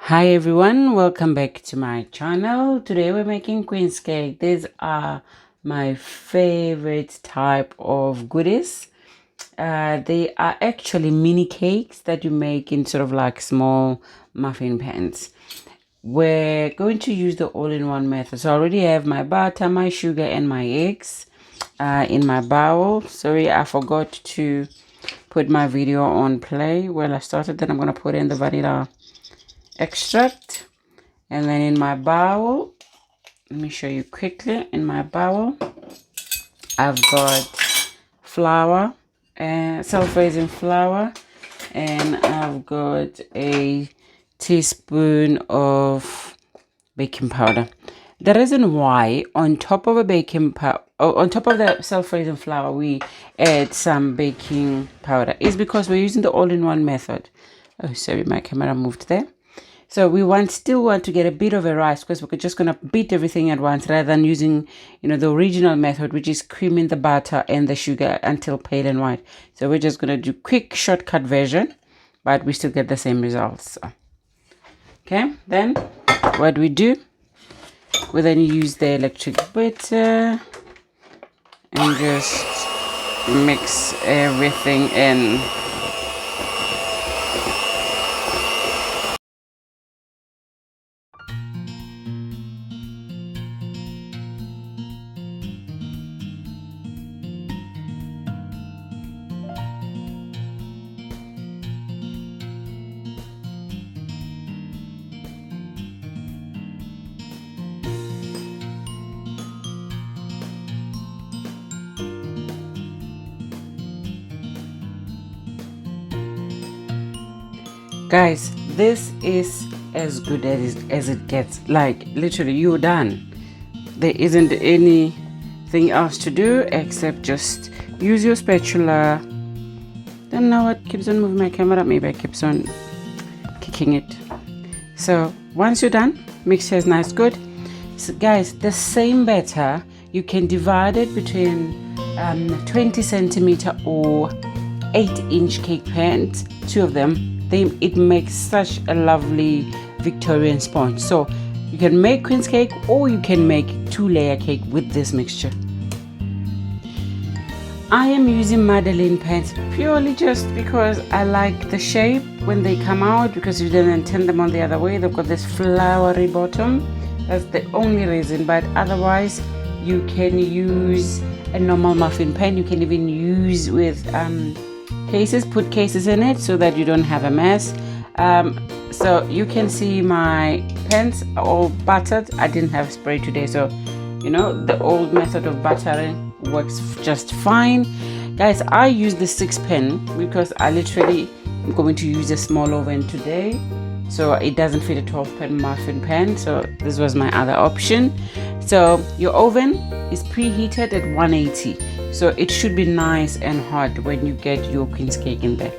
Hi everyone, welcome back to my channel. Today we're making queen's cake. These are my favorite type of goodies. They are actually mini cakes that you make in sort of like small muffin pans. We're going to use the all-in-one method. So I already have my butter, my sugar, and my eggs in my bowl. Sorry, I forgot to put my video on play while I started. Then I'm going to put in the vanilla extract. And then in my bowl, let me show you quickly. In my bowl, I've got flour and self-raising flour, and I've got a teaspoon of baking powder. The reason why on top of a baking powder, on top of the self-raising flour, we add some baking powder is because we're using the all-in-one method. Oh, sorry, my camera moved there. So we still want to get a bit of a rise because we're just going to beat everything at once rather than using, the original method, which is creaming the butter and the sugar until pale and white. So we're just going to do quick shortcut version, but we still get the same results. So, okay, then what we do, we then use the electric beater and just mix everything in. Guys, this is as good as it gets. Like, literally, you're done. There isn't anything else to do except just use your spatula. Don't know what keeps on moving my camera. Maybe I keeps on kicking it. So once you're done, mixture is nice, good. So guys, the same batter, you can divide it between 20 centimeter or 8-inch cake pans, two of them. It makes such a lovely Victorian sponge. So you can make queen's cake or you can make 2-layer cake with this mixture. I am using Madeleine pans purely just because I like the shape when they come out, because you then turn them on the other way. They've got this flowery bottom. That's the only reason. But otherwise, you can use a normal muffin pan. You can even use with cases, put cases in it so that you don't have a mess. So you can see my pans are all buttered. I didn't have spray today, so the old method of buttering works just fine. Guys, I use the 6-pan because I literally am going to use a small oven today, so it doesn't fit a 12-pan muffin pan. So this was my other option. So your oven is preheated at 180, so it should be nice and hot when you get your queen's cake in there.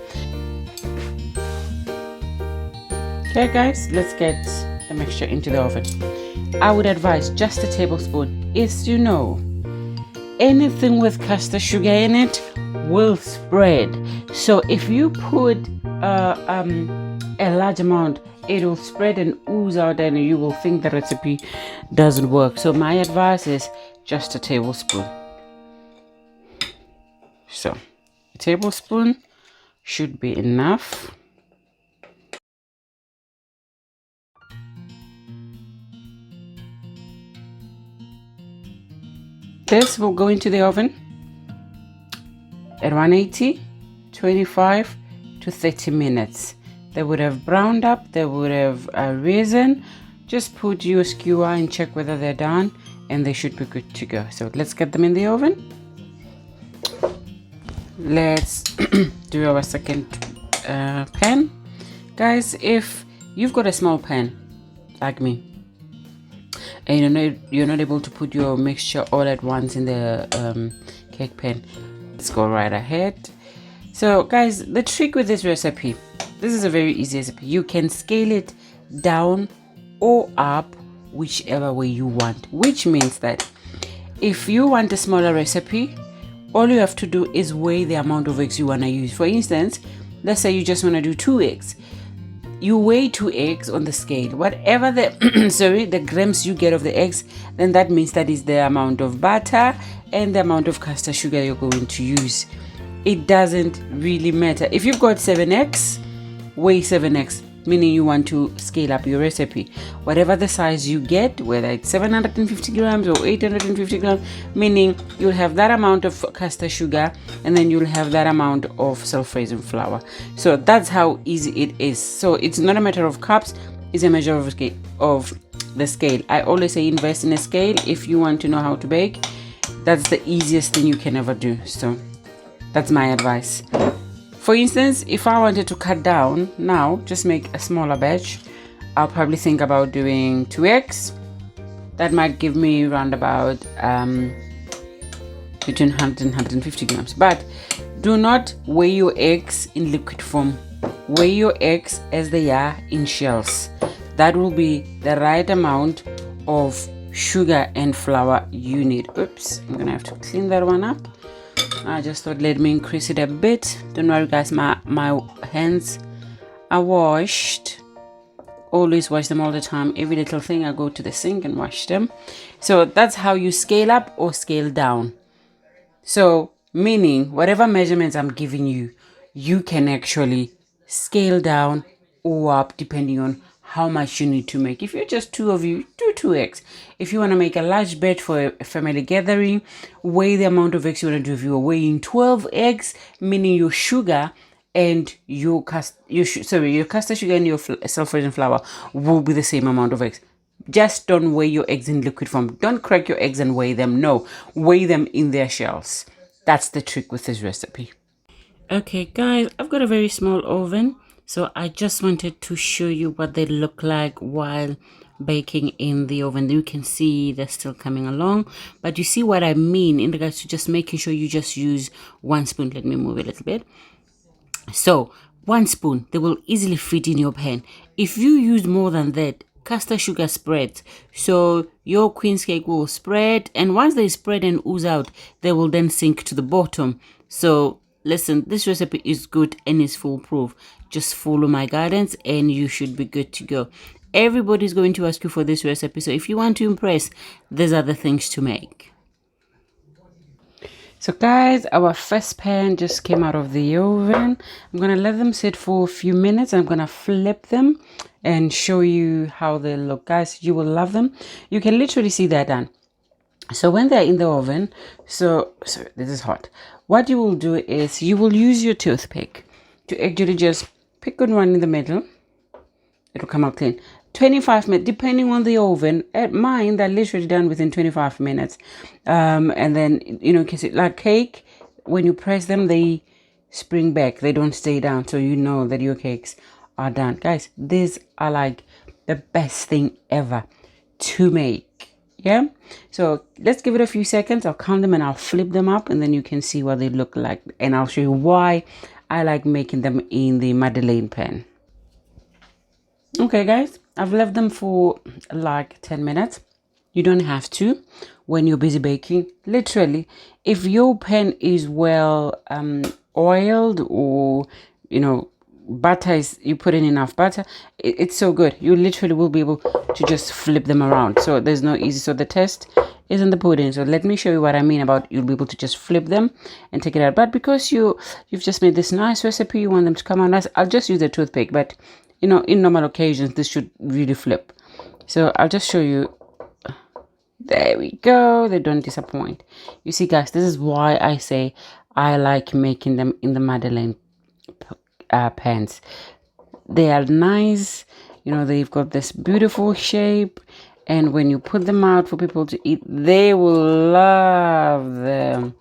Okay guys, let's get the mixture into the oven. I would advise just a tablespoon. As you know, anything with caster sugar in it will spread. So if you put a large amount, it will spread and ooze out and you will think the recipe doesn't work. So my advice is just a tablespoon. So a tablespoon should be enough. This will go into the oven at 180, 25 to 30 minutes. They would have browned up, they would have risen. Just put your skewer and check whether they're done, and they should be good to go. So let's get them in the oven. Let's do our second pan. Guys, if you've got a small pan like me, and you're not able to put your mixture all at once in the cake pan, let's go right ahead. So guys, the trick with this recipe, this is a very easy recipe. You can scale it down or up whichever way you want, which means that if you want a smaller recipe, all you have to do is weigh the amount of eggs you want to use. For instance, let's say you just want to do 2 eggs. you weigh 2 eggs on the scale. Whatever the sorry, the grams you get of the eggs, then that means that is the amount of butter and the amount of caster sugar you're going to use. It doesn't really matter. If you've got 7 eggs, weigh 7 eggs, meaning you want to scale up your recipe. Whatever the size you get, whether it's 750 grams or 850 grams, meaning you'll have that amount of caster sugar and then you'll have that amount of self-raising flour. So that's how easy it is. So it's not a matter of cups, it's a measure of the scale. I always say invest in a scale if you want to know how to bake. That's the easiest thing you can ever do. So that's my advice. For instance, if I wanted to cut down now, just make a smaller batch, I'll probably think about doing 2 eggs. That might give me around about between 100 and 150 grams. But do not weigh your eggs in liquid form. Weigh your eggs as they are in shells. That will be the right amount of sugar and flour you need. Oops, I'm gonna have to clean that one up. I just thought let me increase it a bit. Don't worry guys, my hands are washed. Always wash them all the time. Every little thing I go to the sink and wash them. So that's how you scale up or scale down. So meaning whatever measurements I'm giving you, you can actually scale down or up depending on how much you need to make. If you're just 2 of you, do 2 eggs. If you want to make a large batch for a family gathering, weigh the amount of eggs you want to do. If you're weighing 12 eggs, meaning your sugar and your caster sugar and your self-raising flour will be the same amount of eggs. Just don't weigh your eggs in liquid form. Don't crack your eggs and weigh them. No, weigh them in their shells. That's the trick with this recipe. Okay guys, I've got a very small oven. So I just wanted to show you what they look like while baking in the oven. You can see they're still coming along, but you see what I mean in regards to just making sure you just use 1 spoon. Let me move a little bit. So 1 spoon, they will easily fit in your pan. If you use more than that, caster sugar spreads. So your queen's cake will spread, and once they spread and ooze out, they will then sink to the bottom. So listen, this recipe is good and is foolproof. Just follow my guidance and you should be good to go. Everybody's going to ask you for this recipe. So if you want to impress, these are the things to make. So guys, our first pan just came out of the oven. I'm going to let them sit for a few minutes. I'm going to flip them and show you how they look. Guys, you will love them. You can literally see they're done. So when they're in the oven, so this is hot. What you will do is you will use your toothpick to actually just pick on one in the middle. It will come out clean. 25 minutes, depending on the oven. At mine, they're literally done within 25 minutes. And then, you know, like cake, when you press them, they spring back. They don't stay down. So you know that your cakes are done. Guys, these are like the best thing ever to make. Yeah. So let's give it a few seconds. I'll count them and I'll flip them up and then you can see what they look like. And I'll show you why I like making them in the Madeleine pan. Okay guys, I've left them for like 10 minutes. You don't have to when you're busy baking. Literally, if your pan is well oiled, or you know, butter is, you put in enough butter, it's so good. You literally will be able to just flip them around. So there's no easy. So the test is in the pudding. So let me show you what I mean about you'll be able to just flip them and take it out. But because you've just made this nice recipe, you want them to come out nice, I'll just use a toothpick. But you know, in normal occasions, this should really flip. So I'll just show you. There we go. They don't disappoint. You see, guys, this is why I say I like making them in the Madeleine pans. They are nice. You know, they've got this beautiful shape. And when you put them out for people to eat, they will love them.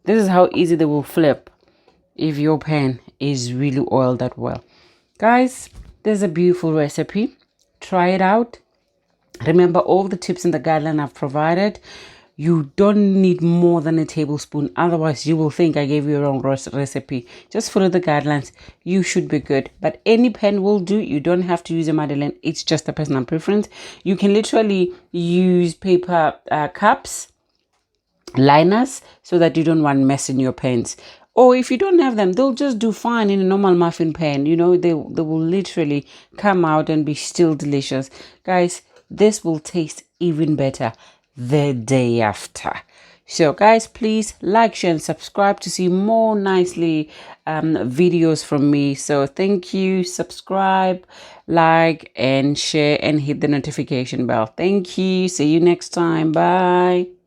This is how easy they will flip if your pan is really oiled that well. Guys, this is a beautiful recipe. Try it out. Remember all the tips in the guideline I've provided. You don't need more than a tablespoon. Otherwise, you will think I gave you a wrong recipe. Just follow the guidelines. You should be good. But any pan will do. You don't have to use a Madeleine. It's just a personal preference. You can literally use paper cups, liners, so that you don't want mess in your pans. Or if you don't have them, they'll just do fine in a normal muffin pan. You know, they will literally come out and be still delicious. Guys, this will taste even better the day after. So guys, please like, share and subscribe to see more nicely videos from me. So thank you. Subscribe, like and share and hit the notification bell. Thank you. See you next time. Bye.